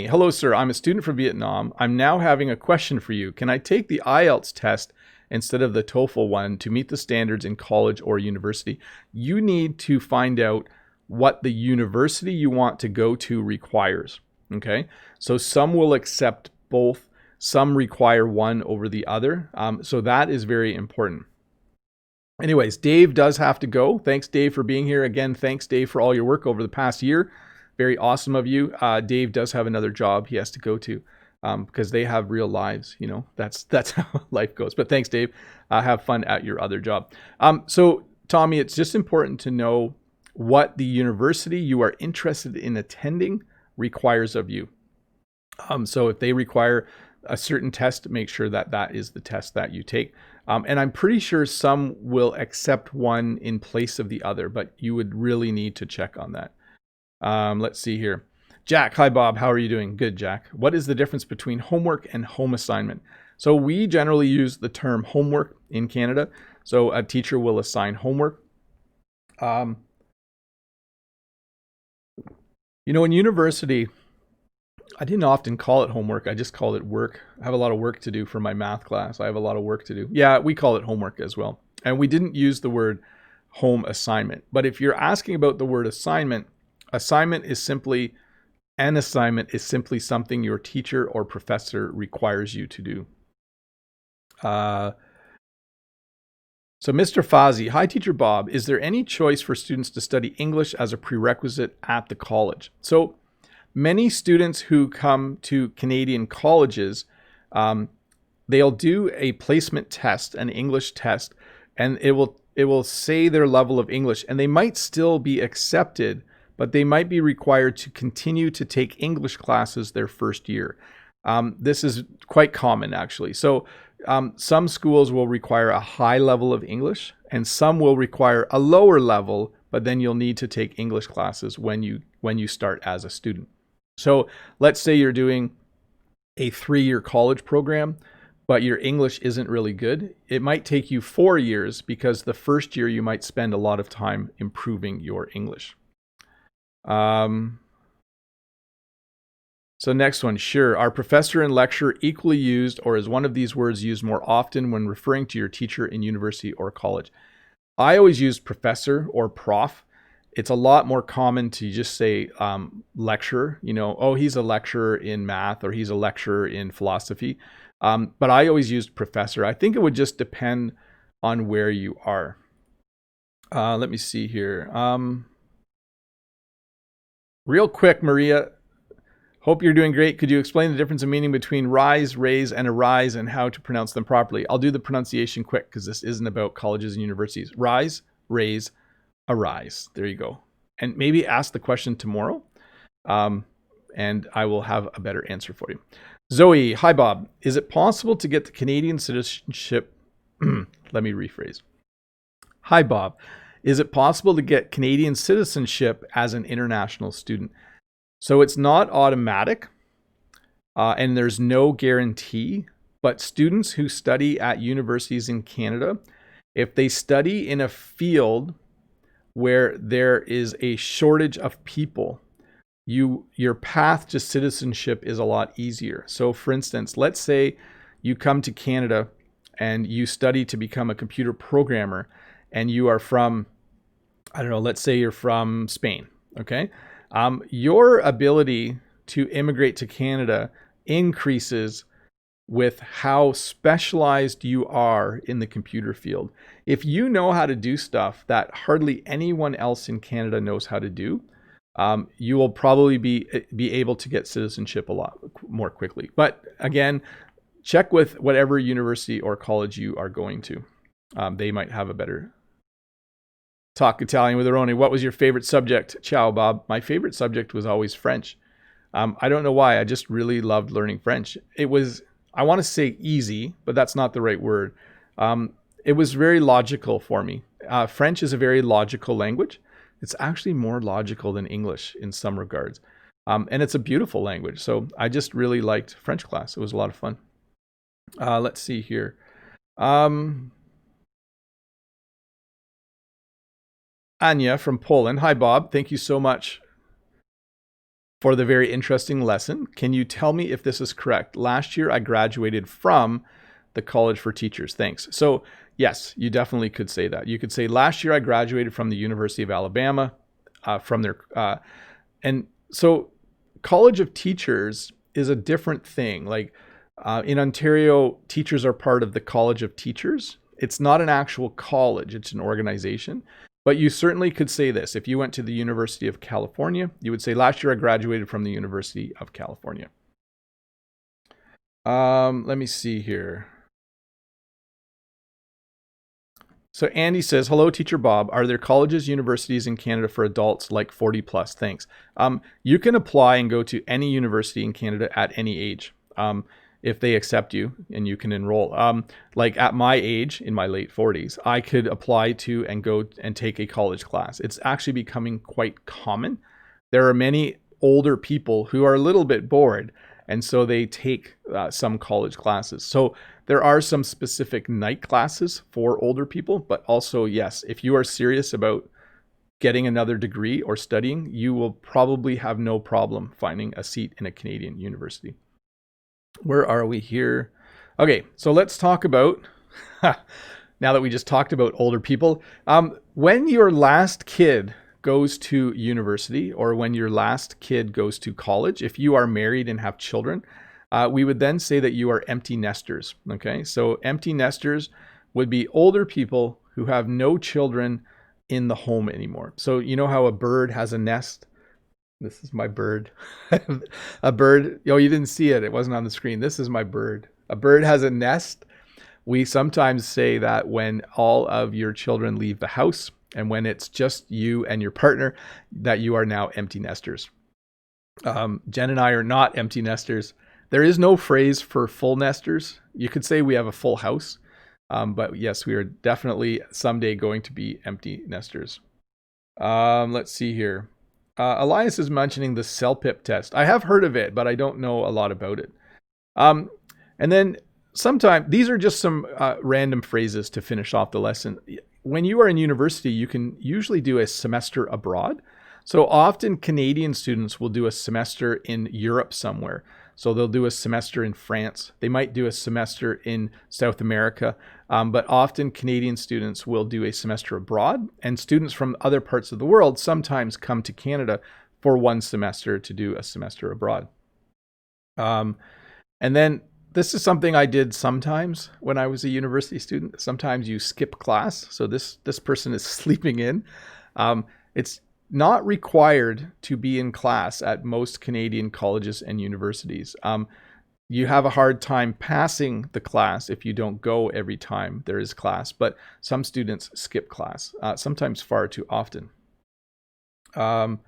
hello, sir. I'm a student from Vietnam. I'm now having a question for you. Can I take the IELTS test instead of the TOEFL one to meet the standards in college or university? You need to find out what the university you want to go to requires. Okay, so some will accept both. Some require one over the other. So that is very important. Anyways, Dave does have to go. Thanks, Dave, for being here. Again, thanks, Dave, for all your work over the past year. Very awesome of you. Dave does have another job he has to go to because they have real lives. You know, that's how life goes. But thanks, Dave. Have fun at your other job. So, Tommy, it's just important to know what the university you are interested in attending requires of you. So if they require a certain test, make sure that that is the test that you take. And I'm pretty sure some will accept one in place of the other, but you would really need to check on that. Let's see here. Jack, hi Bob, how are you doing? Good, Jack. What is the difference between homework and home assignment? So we generally use the term homework in Canada. So a teacher will assign homework. You know, in university, I didn't often call it homework. I just called it work. I have a lot of work to do for my math class. I have a lot of work to do. Yeah, we call it homework as well. And we didn't use the word home assignment. But if you're asking about the word assignment, assignment is simply something your teacher or professor requires you to do. So Mr. Fozzie, hi Teacher Bob, is there any choice for students to study English as a prerequisite at the college? So many students who come to Canadian colleges, they'll do a placement test, an English test, and it will say their level of English, and they might still be accepted, but they might be required to continue to take English classes their first year. This is quite common, actually. So some schools will require a high level of English, and some will require a lower level, but then you'll need to take English classes when you start as a student. So let's say you're doing a 3-year college program, but your English isn't really good. It might take you 4 years because the first year you might spend a lot of time improving your English. So next one, sure. Are professor and lecturer equally used, or is one of these words used more often when referring to your teacher in university or college? I always use professor or prof. It's a lot more common to just say lecturer, you know, oh, he's a lecturer in math or he's a lecturer in philosophy. But I always used professor. I think it would just depend on where you are. Let me see here. Real quick, Maria, hope you're doing great. Could you explain the difference in meaning between rise, raise, and arise and how to pronounce them properly? I'll do the pronunciation quick because this isn't about colleges and universities. Rise, raise, arise. There you go. And maybe ask the question tomorrow and I will have a better answer for you. Zoe, hi Bob. Is it possible to get the Canadian citizenship? Let me rephrase. Hi Bob. Is it possible to get Canadian citizenship as an international student? So it's not automatic, and there's no guarantee, but students who study at universities in Canada, if they study in a field where there is a shortage of people, your path to citizenship is a lot easier. So for instance, let's say you come to Canada and you study to become a computer programmer, and you are from, I don't know, let's say you're from Spain, okay? Your ability to immigrate to Canada increases with how specialized you are in the computer field. If you know how to do stuff that hardly anyone else in Canada knows how to do, you will probably be able to get citizenship a lot more quickly. But again, check with whatever university or college you are going to. They might have a better. Talk Italian with Aroni. What was your favorite subject? Ciao, Bob. My favorite subject was always French. I don't know why. I just really loved learning French. It was, I want to say easy, but that's not the right word. It was very logical for me. French is a very logical language. It's actually more logical than English in some regards. And it's a beautiful language. So I just really liked French class. It was a lot of fun. Let's see here. Anya from Poland. Hi, Bob. Thank you so much for the very interesting lesson. Can you tell me if this is correct? Last year, I graduated from the College for Teachers. Thanks. So yes, you definitely could say that. You could say last year I graduated from the University of Alabama, and so College of Teachers is a different thing. Like in Ontario, teachers are part of the College of Teachers. It's not an actual college, it's an organization. But you certainly could say this. If you went to the University of California, you would say, last year I graduated from the University of California. Let me see here. So Andy says, hello, Teacher Bob. Are there colleges, universities in Canada for adults like 40 plus? Thanks. You can apply and go to any university in Canada at any age. If they accept you and you can enroll. Like at my age, in my late 40s, I could apply to and go and take a college class. It's actually becoming quite common. There are many older people who are a little bit bored, and so they take some college classes. So there are some specific night classes for older people, but also, yes, if you are serious about getting another degree or studying, you will probably have no problem finding a seat in a Canadian university. Where are we here? Okay, so let's talk about, now that we just talked about older people, when your last kid goes to university or when your last kid goes to college, if you are married and have children, we would then say that you are empty nesters. Okay, so empty nesters would be older people who have no children in the home anymore. So you know how a bird has a nest? This is my bird. A bird. Oh, you didn't see it. It wasn't on the screen. This is my bird. A bird has a nest. We sometimes say that when all of your children leave the house and when it's just you and your partner, that you are now empty nesters. Jen and I are not empty nesters. There is no phrase for full nesters. You could say we have a full house. But yes, we are definitely someday going to be empty nesters. Let's see here. Elias is mentioning the CELPIP test. I have heard of it, but I don't know a lot about it. And then sometimes, these are just some random phrases to finish off the lesson. When you are in university, you can usually do a semester abroad. So often Canadian students will do a semester in Europe somewhere. So they'll do a semester in France. They might do a semester in South America. But often Canadian students will do a semester abroad, and students from other parts of the world sometimes come to Canada for one semester to do a semester abroad. And then this is something I did sometimes when I was a university student. Sometimes you skip class. So this person is sleeping in. It's not required to be in class at most Canadian colleges and universities. You have a hard time passing the class if you don't go every time there is class, but some students skip class, sometimes far too often. And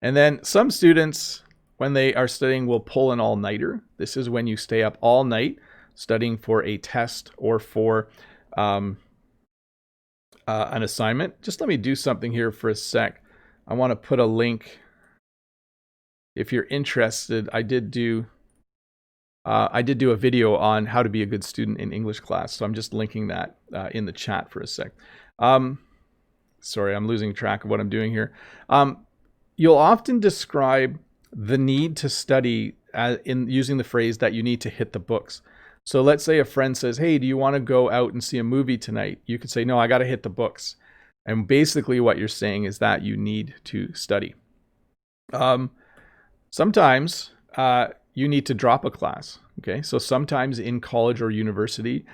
then some students, when they are studying will pull an all-nighter. This is when you stay up all night studying for a test or for an assignment. Just let me do something here for a sec. I want to put a link. If you're interested, I did do a video on how to be a good student in English class. So I'm just linking that in the chat for a sec. Sorry, I'm losing track of what I'm doing here. You'll often describe the need to study in using the phrase that you need to hit the books. So let's say a friend says, hey, do you want to go out and see a movie tonight? You could say, no, I got to hit the books. And basically what you're saying is that you need to study. Sometimes you need to drop a class. Okay, so sometimes in college or university,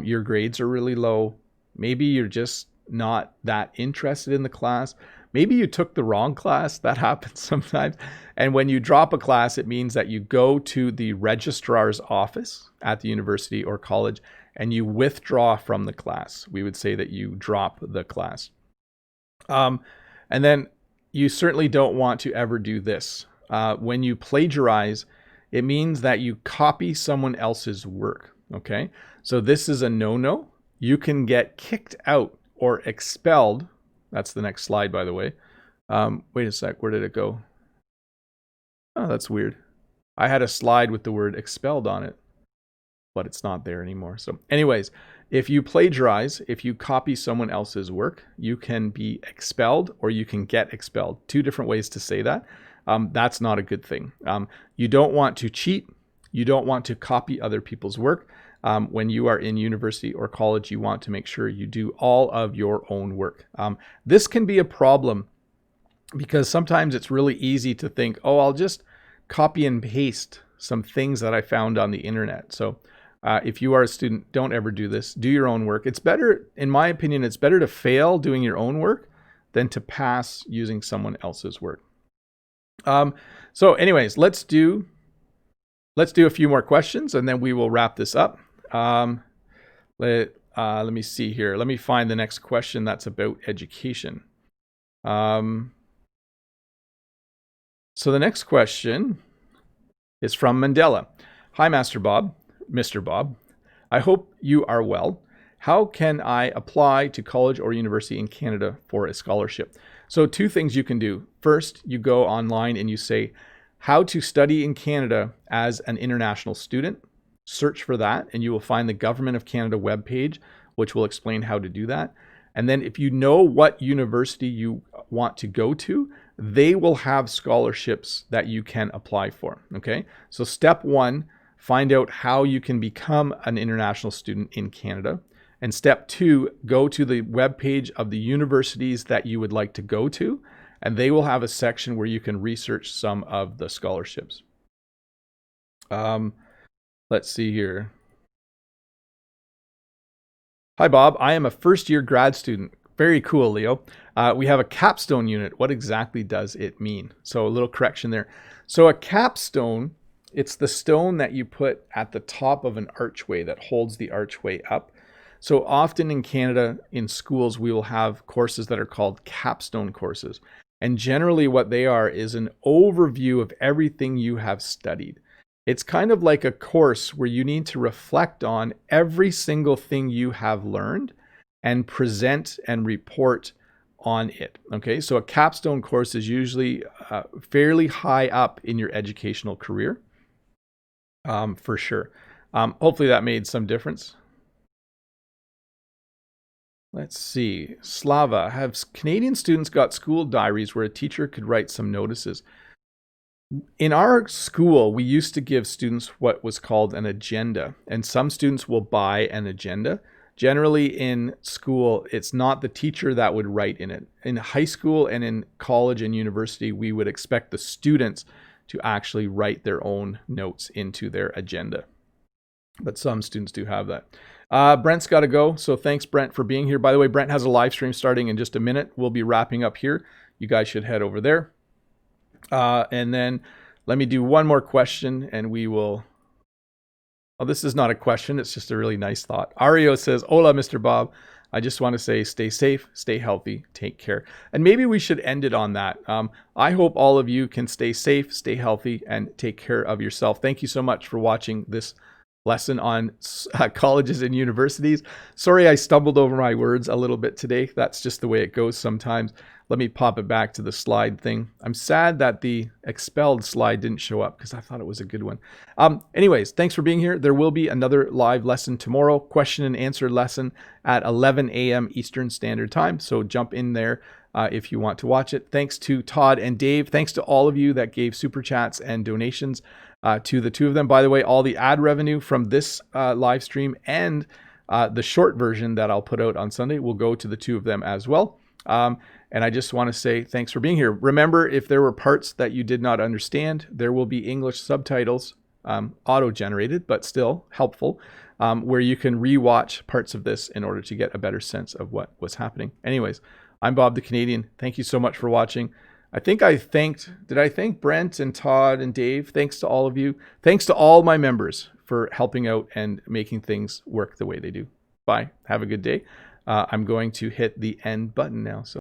your grades are really low. Maybe you're just not that interested in the class. Maybe you took the wrong class. That happens sometimes. And when you drop a class, it means that you go to the registrar's office at the university or college and you withdraw from the class. We would say that you drop the class. And then you certainly don't want to ever do this. When you plagiarize, it means that you copy someone else's work. Okay, so this is a no-no. You can get kicked out or expelled. That's the next slide, by the way. Wait a sec, where did it go? Oh, that's weird. I had a slide with the word expelled on it, but it's not there anymore. So anyways, if you plagiarize, if you copy someone else's work, you can be expelled or you can get expelled. Two different ways to say that. That's not a good thing. You don't want to cheat. You don't want to copy other people's work. When you are in university or college, you want to make sure you do all of your own work. This can be a problem because sometimes it's really easy to think, oh, I'll just copy and paste some things that I found on the internet. So if you are a student, don't ever do this. Do your own work. It's better, in my opinion, it's better to fail doing your own work than to pass using someone else's work. So anyways, let's do a few more questions and then we will wrap this up. Let me see here. Let me find the next question that's about education. So the next question is from Mandela. Hi, Mr. Bob. I hope you are well. How can I apply to college or university in Canada for a scholarship? So two things you can do. First, you go online and you say, how to study in Canada as an international student. Search for that and you will find the Government of Canada webpage, which will explain how to do that. And then if you know what university you want to go to, they will have scholarships that you can apply for. Okay, so step one, find out how you can become an international student in Canada. And step two, go to the webpage of the universities that you would like to go to, and they will have a section where you can research some of the scholarships. Let's see here. Hi, Bob. I am a first-year grad student. Very cool, Leo. We have a capstone unit. What exactly does it mean? So a little correction there. So a capstone, it's the stone that you put at the top of an archway that holds the archway up. So often in Canada, in schools, we will have courses that are called capstone courses. And generally what they are is an overview of everything you have studied. It's kind of like a course where you need to reflect on every single thing you have learned and present and report on it. Okay, so a capstone course is usually fairly high up in your educational career, for sure. Hopefully that made some difference. Let's see. Slava, have Canadian students got school diaries where a teacher could write some notices? In our school, we used to give students what was called an agenda, and some students will buy an agenda. Generally in school, it's not the teacher that would write in it. In high school and in college and university, we would expect the students to actually write their own notes into their agenda. But some students do have that. Brent's got to go, so thanks, Brent, for being here. By the way, Brent has a live stream starting in just a minute. We'll be wrapping up here. You guys should head over there. And then let me do one more question and we will... Oh, this is not a question. It's just a really nice thought. Ario says, Hola, Mr. Bob. I just want to say stay safe, stay healthy, take care. And maybe we should end it on that. I hope all of you can stay safe, stay healthy, and take care of yourself. Thank you so much for watching this lesson on colleges and universities. Sorry I stumbled over my words a little bit today. That's just the way it goes sometimes. Let me pop it back to the slide thing. I'm sad that the expelled slide didn't show up because I thought it was a good one. Anyways, thanks for being here. There will be another live lesson tomorrow, question and answer lesson at 11 a.m. Eastern Standard Time. So jump in there if you want to watch it. Thanks to Todd and Dave. Thanks to all of you that gave super chats and donations to the two of them. By the way, all the ad revenue from this live stream and the short version that I'll put out on Sunday will go to the two of them as well. And I just want to say thanks for being here. Remember, if there were parts that you did not understand, there will be English subtitles, auto-generated, but still helpful, where you can rewatch parts of this in order to get a better sense of what was happening. Anyways, I'm Bob the Canadian. Thank you so much for watching. Did I thank Brent and Todd and Dave? Thanks to all of you. Thanks to all my members for helping out and making things work the way they do. Bye. Have a good day. I'm going to hit the end button now. So